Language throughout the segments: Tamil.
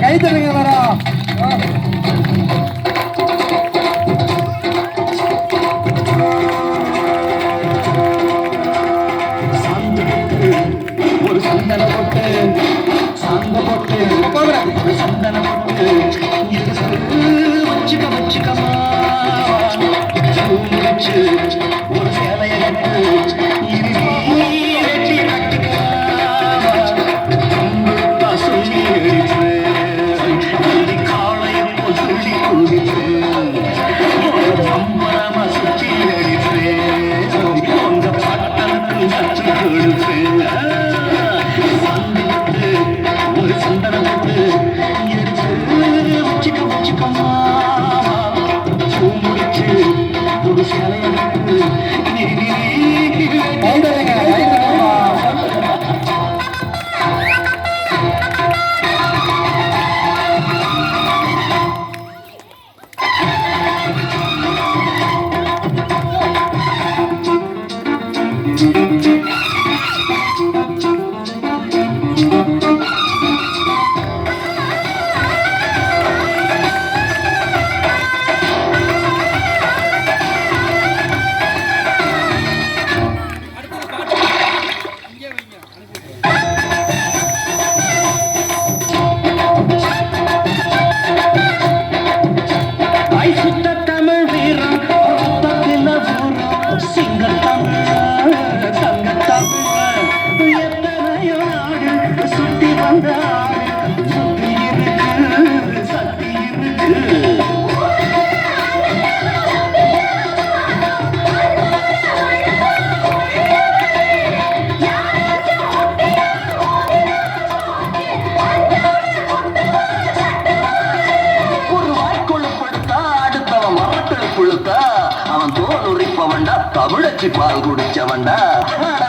கை தட்டுங்க வரோம். ஒரு சந்தன போட்டு சாந்த போட்டு ஒரு சந்தன போட்டு வச்சுக்கமா ஒரு சேலைய கட்டு ஒரு சந்தனம் போட்டு எடுத்து வச்சுக்கமா பூ முடிச்சு ஒரு சேலைய அவன் தோல் உரிப்பவன்டா தமிழச்சி பால் குடிச்சவன்டா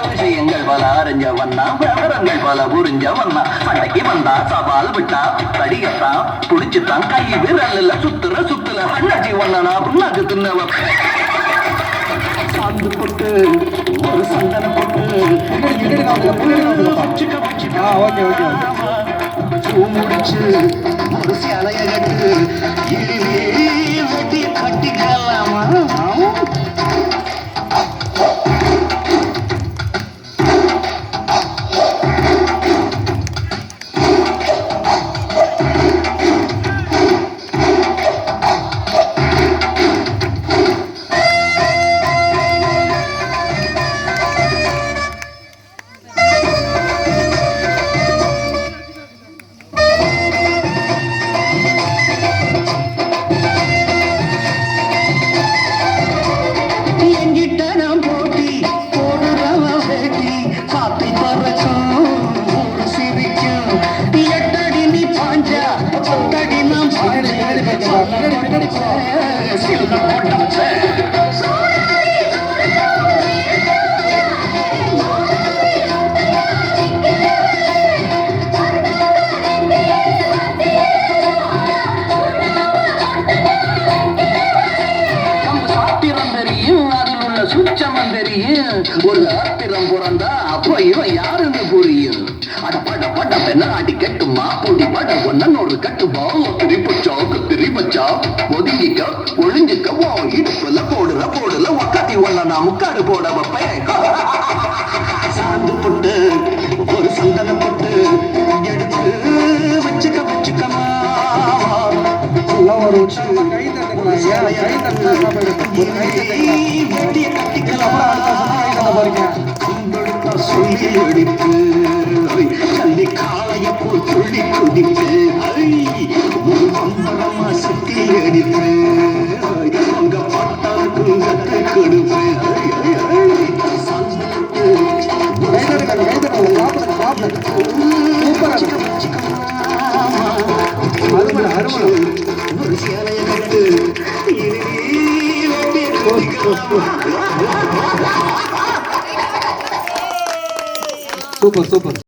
விஷயங்கள் பல அறிஞ்சவன்னா விவரங்கள் பல புரிஞ்சவன்னா அன்னைக்கு வந்தா சவால் விட்டா கடிகத்தான் புடிச்சுத்தான் கை விரல்ல சுத்துல அண்ணாச்சி வண்ணனா புண்ணாக்கு தின்னவன் சாந்து போட்டு ஒரு சந்தன போட்டு பூ முடிச்சு ஒரு சேலைய கட்டு வெட்டி கட்டிக்கலாமா ஒரு ஆத்திரம் பிறந்தா அப்போ இவன் யாருன்னு புரியும் அடப்பட பெண்ணாடி கட்டுமா பொடி பட ஒன்னொரு கட்டுமா திரிப்பச்சா ஒதுங்கிக்க ஒளிஞ்சிக்க இடுப்புல போடுல உக்காத்தி ஒன்ன நான் முக்காடு போட வைப்பேன் சாந்து போட்டு ஒரு சந்தன போட்டு எடுத்து வச்சுக்கமா சல்லி காளைய போல் துள்ளி குதிப்பு ஒரு மம்பளமா சுத்தி அடிப்பு அங்க பாட்டாக்கு கத்து கொடுப்பு ஒரு சேலைய கட்டு சூப்பர் சூப்பர்.